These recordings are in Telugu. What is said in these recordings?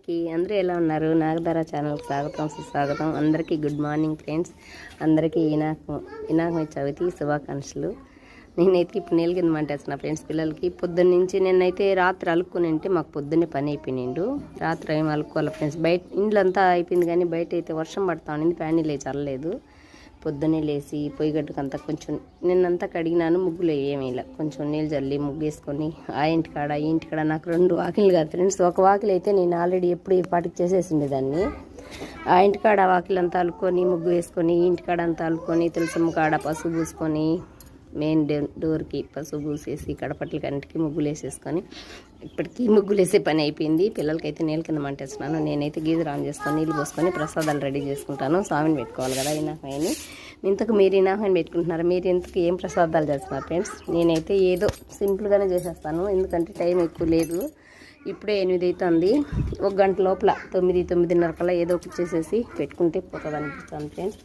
అందరికీ. అందరూ ఎలా ఉన్నారు? నాగధార ఛానల్కి స్వాగతం, సుస్వాగతం. అందరికీ గుడ్ మార్నింగ్ ఫ్రెండ్స్. అందరికీ వినాయక చవితి శుభాకాంక్షలు. నేనైతే ఇప్పుడు నీళ్ళ కింద మంటేస్తున్నా ఫ్రెండ్స్ పిల్లలకి. పొద్దున్న నుంచి నేనైతే రాత్రి అలుక్కుని ఉంటే మాకు పొద్దున్నే పని అయిపోయినిండు. రాత్రి ఏం అలుక్కోవాలి ఫ్రెండ్స్. బయట ఇండ్లంతా అయిపోయింది కానీ బయట అయితే వర్షం పడతా ఉండింది. ప్యానీలు అయితే చల్లలేదు. పొద్దున్నే లేచి పొయ్యి గట్టుకంతా కొంచెం నిన్నంతా కడిగినాను. ముగ్గులు ఏమేలా కొంచెం నీళ్ళు చల్లి ముగ్గు వేసుకొని ఆ ఇంటికాడ ఈ ఇంటికాడ నాకు 2 వాకిలు కాదు ఫ్రెండ్స్. ఒక వాకిలు అయితే నేను ఆల్రెడీ ఎప్పుడు ఈ పాటికి చేసేసిండే దాన్ని. ఆ ఇంటికాడ వాకిలంతా అలుకొని ముగ్గు వేసుకొని ఈ ఇంటికాడ అంతా అలుకొని తులసమ్మ కాడ పసుపు పూసుకొని మెయిన్ డోర్కి పసుపు పూసేసి కడపట్లకి అన్నిటికీ ముగ్గులు వేసేసుకొని ఇప్పటికీ ముగ్గులు వేసే పని అయిపోయింది. పిల్లలకైతే నీళ్ళ కింద మంటేస్తున్నాను. నేనైతే గీజర్ ఆన్ చేసుకొని నీళ్ళు పోసుకొని ప్రసాదాలు రెడీ చేసుకుంటాను. స్వామిని పెట్టుకోవాలి కదా వినాయకుని. ఇంతకు మీరు వినాయకుని పెట్టుకుంటున్నారు. మీరు ఇంతకు ఏం ప్రసాదాలు చేస్తున్నారు ఫ్రెండ్స్? నేనైతే ఏదో సింపుల్గానే చేసేస్తాను, ఎందుకంటే టైం ఎక్కువ లేదు. ఇప్పుడే 8 అవుతుంది. 1 గంట లోపల 9-9:30 కల్లా ఏదో ఒకటి చేసేసి పెట్టుకుంటే పోతుంది అనిపిస్తాను ఫ్రెండ్స్.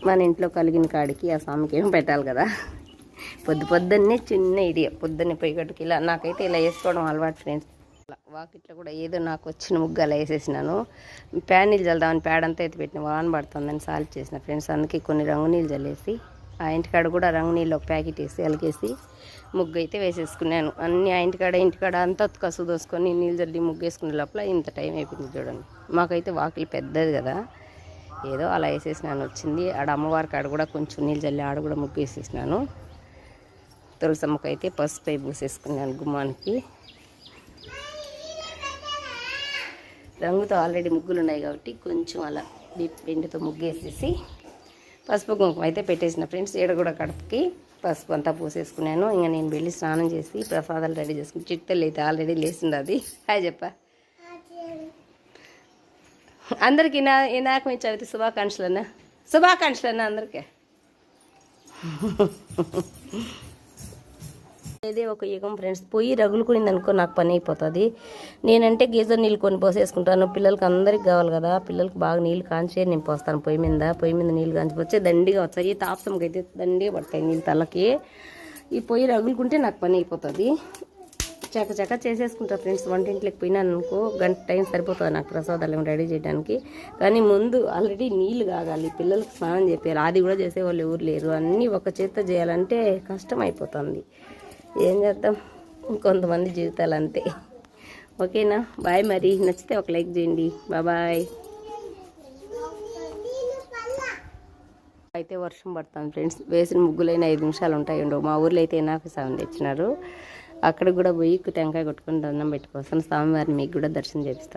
మన ఇంట్లో కలిగిన కాడికి ఆ స్వామికి ఏం పెట్టాలి కదా. పొద్దున్నే చిన్న ఐడియా, పొద్దున్నే పొయ్యిగట్టుకి ఇలా నాకైతే ఇలా వేసుకోవడం అలవాటు ఫ్రెండ్స్. వాకిట్లో కూడా ఏదో నాకు వచ్చిన ముగ్గు అలా వేసేసినాను. ప్యానీలు చల్దామని పేడంతా అయితే పెట్టిన వాన పడుతుందని సాల్వ్ చేసిన ఫ్రెండ్స్. అందుకే కొన్ని రంగు నీళ్ళు చల్లేసి ఆ ఇంటికాడ కూడా రంగు నీళ్ళు ఒక ప్యాకెట్ వేసి అలికేసి ముగ్గు అయితే వేసేసుకున్నాను. అన్నీ ఆ ఇంటికాడ అంతా కసు దోసుకొని నీళ్ళు చల్లి ముగ్గు వేసుకునే లోపల ఇంత టైం అయిపోయింది చూడండి. మాకైతే వాకిలి పెద్దది కదా, ఏదో అలా వేసేసినాను. వచ్చింది ఆడ అమ్మవారి కాడ కూడా కొంచెం నీళ్ళు చల్లి ఆడ కూడా ముగ్గు వేసేసినాను. తులసమ్మకి అయితే పసుపు పూసేసుకున్నాను గుమ్మానికి. రంగుతో ఆల్రెడీ ముగ్గులు ఉన్నాయి కాబట్టి కొంచెం అలా పిండితో ముగ్గు వేసేసి పసుపు కుంకుమ అయితే పెట్టేసిన ఫ్రెండ్స్. ఈడ కూడా కడుపుకి పసుపు అంతా పూసేసుకున్నాను. ఇంకా నేను వెళ్ళి స్నానం చేసి ప్రసాదాలు రెడీ చేసుకుని చిట్టెలు అయితే ఆల్రెడీ లేచింది. అది హాయ్ చెప్పా. అందరికీ వినాయక చవితి శుభాకాంక్షలన్నా అందరికీ. ఇదే ఒక యుగం ఫ్రెండ్స్. పొయ్యి రగులుకునింది అనుకో నాకు పని అయిపోతుంది. నేనంటే గీజర్ నీళ్ళు కొని పోసేసుకుంటాను. పిల్లలకి అందరికి కావాలి కదా, పిల్లలకి బాగా నీళ్ళు కాంచే నేను పోస్తాను పొయ్యి మీద నీళ్ళు కాంచిపోతే దండిగా వచ్చాయి. తాపసంకి అయితే దండిగా పడతాయి నీళ్ళు తలకి. ఈ పొయ్యి రగులుకుంటే నాకు పని అయిపోతుంది. చక్క చేసేసుకుంటా ఫ్రెండ్స్. వంటింట్లోకి పోయినాను అనుకో గంట టైం సరిపోతుంది నాకు ప్రసాదాలు రెడీ చేయడానికి. కానీ ముందు ఆల్రెడీ నీళ్ళు కాగాలి, పిల్లలకి స్నానం చెప్పారు. అది కూడా చేసేవాళ్ళు ఎవరు లేరు. అన్నీ ఒక చేత్తో చేయాలంటే కష్టం అయిపోతుంది. ఏం చేద్దాం, ఇంకొంతమంది జీవితాలు అంతే. ఓకేనా, బాయ్. మరి నచ్చితే ఒక లైక్ చేయండి. బాయ్. అయితే వర్షం పడుతుంది ఫ్రెండ్స్. వేసిన ముగ్గులైన 5 నిమిషాలు ఉంటాయి ఉండవు. మా ఊర్లో అయితే నాకు సౌండ్ తెచ్చినారు. అక్కడ కూడా పోయి టెంకాయ కొట్టుకుని దండం పెట్టుకోసం స్వామివారిని మీకు కూడా దర్శనం చేపిస్తాను.